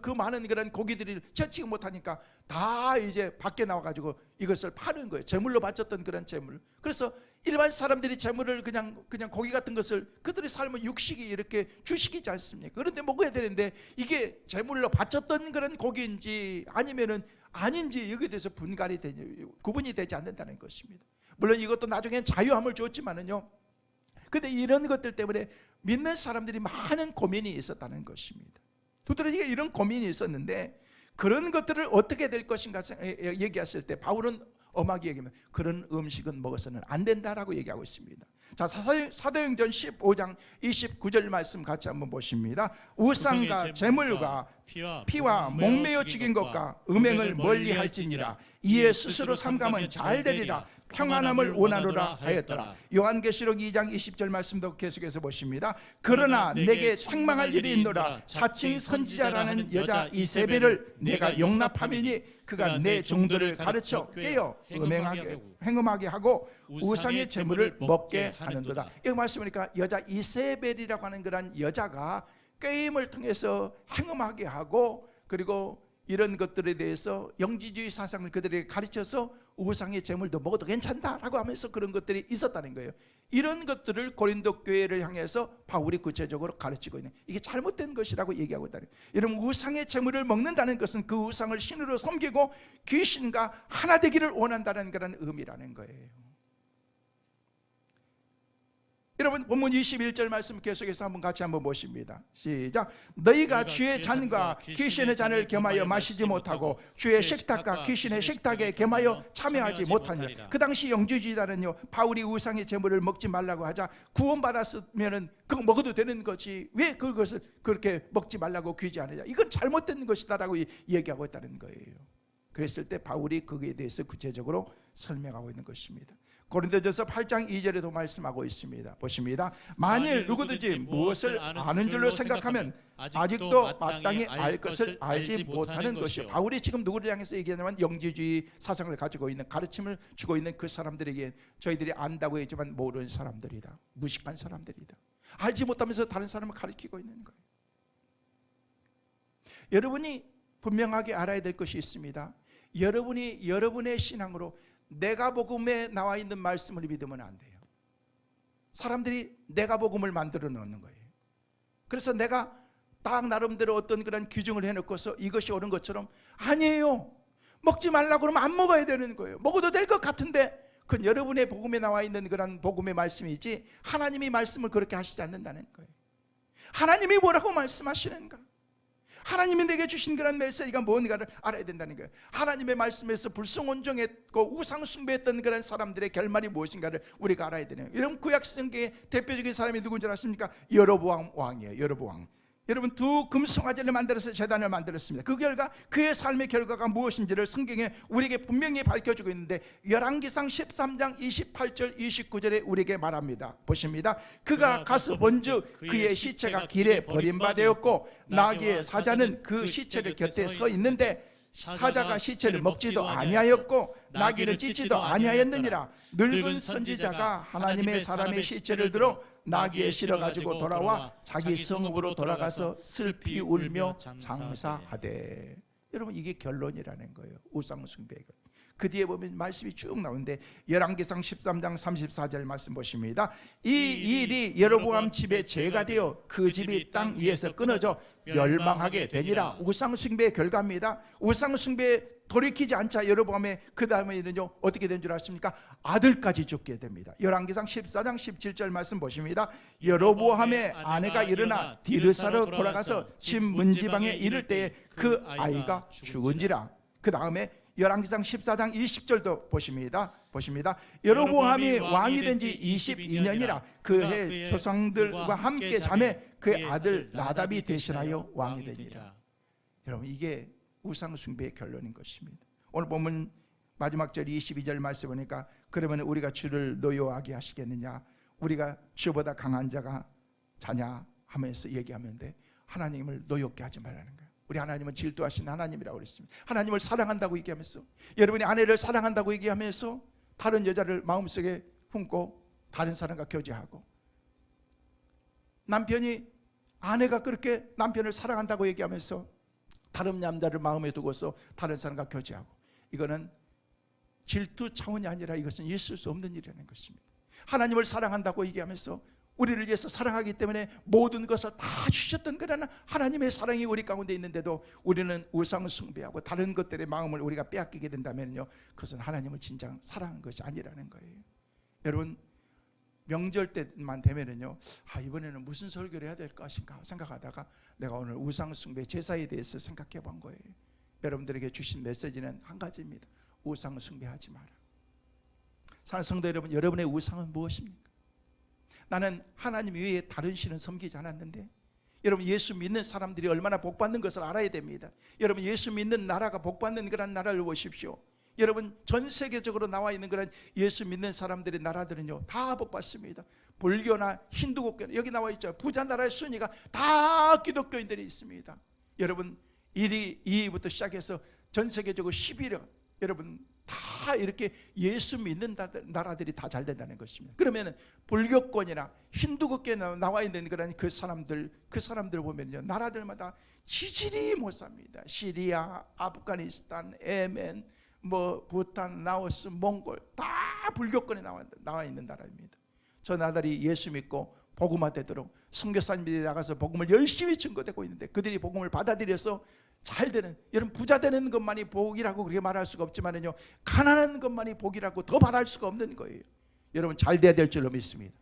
그 많은 그런 고기들을 채취 못하니까 다 이제 밖에 나와가지고 이것을 파는 거예요. 재물로 바쳤던 그런 재물. 그래서 일반 사람들이 재물을 그냥 고기 같은 것을 그들의 삶은 육식이 이렇게 주식이지 않습니까? 그런데 먹어야 되는데 이게 재물로 바쳤던 그런 고기인지 아니면은 아닌지 여기에 대해서 구분이 되지 않는다는 것입니다. 물론 이것도 나중엔 자유함을 줬지만은요, 근데 이런 것들 때문에 믿는 사람들이 많은 고민이 있었다는 것입니다. 두드러지게 이런 고민이 있었는데, 그런 것들을 어떻게 될 것인가 얘기했을 때 바울은 엄하게 얘기하면 그런 음식은 먹어서는 안 된다라고 얘기하고 있습니다. 자, 사도행전 15장 29절 말씀 같이 한번 보십니다. 우상과 재물과 피와 목매어 죽인 것과 음행을 멀리 할지니라. 이에 스스로 삼가면 잘 되리라. 평안함을 원하노라 하였더라. 요한계시록 2장 20절 말씀도 계속해서 보십니다. 그러나 내게 책망할 일이 있노라. 자칭 선지자라는 여자 이세벨을 내가 용납하미니 그가 내 종들을 가르쳐 깨어 행음하게 하고 우상의 재물을 먹게 하는도다. 이 말씀이니까 여자 이세벨이라고 하는 그런 여자가 게임을 통해서 행음하게 하고, 그리고 이런 것들에 대해서 영지주의 사상을 그들에게 가르쳐서 우상의 재물도 먹어도 괜찮다라고 하면서 그런 것들이 있었다는 거예요. 이런 것들을 고린도 교회를 향해서 바울이 구체적으로 가르치고 있는, 이게 잘못된 것이라고 얘기하고 있다는 거예요. 여러분, 우상의 재물을 먹는다는 것은 그 우상을 신으로 섬기고 귀신과 하나 되기를 원한다는 그런 의미라는 거예요. 여러분, 본문 21절 말씀 계속해서 같이 한번 보십니다. 시작. 너희가 주의 잔과 귀신의 잔을 겸하여 마시지 못하고 주의 식탁과 귀신의 식탁에 겸하여 참여하지 못하니라. 그 당시 영주주의자는요, 바울이 우상의 제물을 먹지 말라고 하자 구원받았으면 그거 먹어도 되는 거지 왜 그것을 그렇게 먹지 말라고 규제하느냐, 이건 잘못된 것이다라고 얘기하고 있다는 거예요. 그랬을 때 바울이 거기에 대해서 구체적으로 설명하고 있는 것입니다. 고린도전서 8장 2절에도 말씀하고 있습니다. 보십니다. 만일 누구든지 무엇을 아는 줄로 생각하면 아직도 마땅히 알 것을 알지 못하는 것이요. 바울이 지금 누구를 향해서 얘기하냐면 영지주의 사상을 가지고 있는, 가르침을 주고 있는 그 사람들에게 저희들이 안다고 했지만 모르는 사람들이다, 무식한 사람들이다, 알지 못하면서 다른 사람을 가르치고 있는 거예요. 여러분이 분명하게 알아야 될 것이 있습니다. 여러분이 여러분의 신앙으로 내가 복음에 나와 있는 말씀을 믿으면 안 돼요. 사람들이 내가 복음을 만들어 놓는 거예요. 그래서 내가 딱 나름대로 어떤 그런 규정을 해놓고서 이것이 옳은 것처럼, 아니에요, 먹지 말라고 그러면 안 먹어야 되는 거예요. 먹어도 될 것 같은데 그건 여러분의 복음에 나와 있는 그런 복음의 말씀이지 하나님이 말씀을 그렇게 하시지 않는다는 거예요. 하나님이 뭐라고 말씀하시는가, 하나님이 내게 주신 그런 메시지가 뭔가를 알아야 된다는 거예요. 하나님의 말씀에서 불성온종했고 우상 숭배했던 그런 사람들의 결말이 무엇인가를 우리가 알아야 되는 거예요. 여러분, 구약성경의 대표적인 사람이 누군지 아십니까? 여로보암 왕이에요. 여로보암. 여러분, 두 금송아지를 만들어서 제단을 만들었습니다. 그 결과, 그의 삶의 결과가 무엇인지를 성경에 우리에게 분명히 밝혀주고 있는데, 열왕기상 13장 28절 29절에 우리에게 말합니다. 보십니다. 그가 가서 본즉 그의 시체가 길에 버림받았고 나귀의 사자는 그 시체를 곁에 서 있는데 사자가 시체를 먹지도 아니하였고 나귀는 찢지도 아니하였느니라. 늙은 선지자가 하나님의 사람의 시체를 들어 나귀에 실어가지고 돌아와 자기 성읍으로 돌아가서 슬피 울며 장사하되. 여러분, 이게 결론이라는 거예요. 우상숭배가. 그 뒤에 보면 말씀이 쭉 나오는데 열왕기상 13장 34절 말씀 보십니다. 이 일이 여로보암 집에 죄가 되어 그 집이 땅 위에서 끊어져 멸망하게 되니라. 우상숭배의 결과입니다. 우상숭배의 돌이키지 않자 여로보암의 그 다음에는요 어떻게 된 줄 아십니까? 아들까지 죽게 됩니다. 열왕기상 14장 17절 말씀 보십니다. 여로보암의 아내가 일어나 디르사로 돌아가서 집 문지방에 이를 때에 그 아이가 죽은지라. 그 다음에 열왕기상 14장 20절도 보십니다. 여로보암이 왕이 된 지 22년이라 그 해 조상들과 함께 자매 그의 아들 나답이 대신하여 왕이 되니라. 여러분, 이게 우상 숭배의 결론인 것입니다. 오늘 보면 마지막 절 22절 말씀 보니까 그러면 우리가 주를 노여워하게 하시겠느냐, 우리가 주보다 강한 자가 자냐 하면서 얘기하는데 하나님을 노엽게 하지 말라는 거예요. 우리 하나님은 질투하신 하나님이라고 그랬습니다. 하나님을 사랑한다고 얘기하면서, 여러분이 아내를 사랑한다고 얘기하면서 다른 여자를 마음속에 품고 다른 사람과 교제하고, 남편이 아내가 그렇게 남편을 사랑한다고 얘기하면서 다른 남자를 마음에 두고서 다른 사람과 교제하고, 이거는 질투 차원이 아니라 이것은 있을 수 없는 일이라는 것입니다. 하나님을 사랑한다고 얘기하면서 우리를 위해서 사랑하기 때문에 모든 것을 다 주셨던 그러나 하나님의 사랑이 우리 가운데 있는데도 우리는 우상 숭배하고 다른 것들의 마음을 우리가 빼앗기게 된다면요, 그것은 하나님을 진정 사랑한 것이 아니라는 거예요. 여러분, 명절 때만 되면은요, 이번에는 무슨 설교를 해야 될 것인가 생각하다가 내가 오늘 우상 숭배 제사에 대해서 생각해 본 거예요. 여러분들에게 주신 메시지는 한 가지입니다. 우상 숭배하지 마라. 사랑하는 성도 여러분, 여러분의 우상은 무엇입니까? 나는 하나님 외에 다른 신은 섬기지 않았는데, 여러분, 예수 믿는 사람들이 얼마나 복받는 것을 알아야 됩니다. 여러분, 예수 믿는 나라가 복받는 그런 나라를 보십시오. 여러분, 전 세계적으로 나와 있는 그런 예수 믿는 사람들의 나라들은요 다 복받습니다. 불교나 힌두교나 여기 나와 있죠. 부자 나라의 순위가 다 기독교인들이 있습니다. 여러분, 1위, 2위부터 시작해서 전 세계적으로 11위, 여러분 다 이렇게 예수 믿는 나라들이 다 잘 된다는 것입니다. 그러면 불교권이나 힌두교에 나와 있는 그런 그 사람들 보면요, 나라들마다 지질이 못 삽니다. 시리아, 아프가니스탄, 예멘, 부탄, 라오스, 몽골 다 불교권에 나와 있는 나라입니다. 저 나라들이 예수 믿고 복음화되도록 선교사님들이 나가서 복음을 열심히 증거되고 있는데, 그들이 복음을 받아들여서 잘 되는, 여러분, 부자 되는 것만이 복이라고 그렇게 말할 수가 없지만요, 가난한 것만이 복이라고 더 말할 수가 없는 거예요. 여러분, 잘 돼야 될 줄로 믿습니다.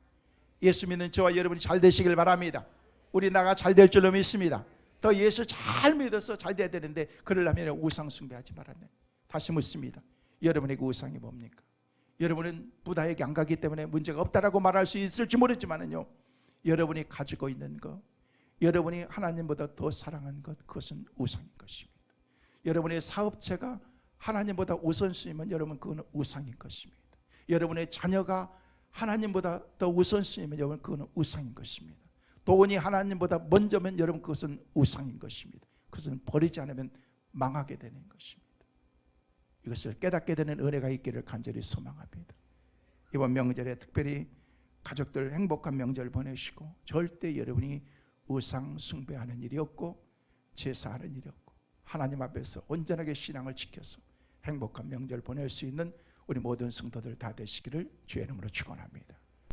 예수 믿는 저와 여러분이 잘 되시길 바랍니다. 우리 나라가 잘 될 줄로 믿습니다. 더 예수 잘 믿어서 잘 돼야 되는데, 그러려면 우상 숭배하지 말았네. 다시 묻습니다. 여러분에게 우상이 뭡니까? 여러분은 부다에게 안 가기 때문에 문제가 없다라고 말할 수 있을지 모르지만요, 여러분이 가지고 있는 것, 여러분이 하나님보다 더 사랑한 것, 그것은 우상인 것입니다. 여러분의 사업체가 하나님보다 우선순위면 여러분 그거는 우상인 것입니다. 여러분의 자녀가 하나님보다 더 우선순위면 여러분 그거는 우상인 것입니다. 돈이 하나님보다 먼저면 여러분 그것은 우상인 것입니다. 그것은 버리지 않으면 망하게 되는 것입니다. 이것을 깨닫게 되는 은혜가 있기를 간절히 소망합니다. 이번 명절에 특별히 가족들 행복한 명절 보내시고, 절대 여러분이 우상 숭배하는 일이 없고 제사하는 일이 없고 하나님 앞에서 온전하게 신앙을 지켜서 행복한 명절 보낼 수 있는 우리 모든 성도들 다 되시기를 주의 이름으로 축원합니다.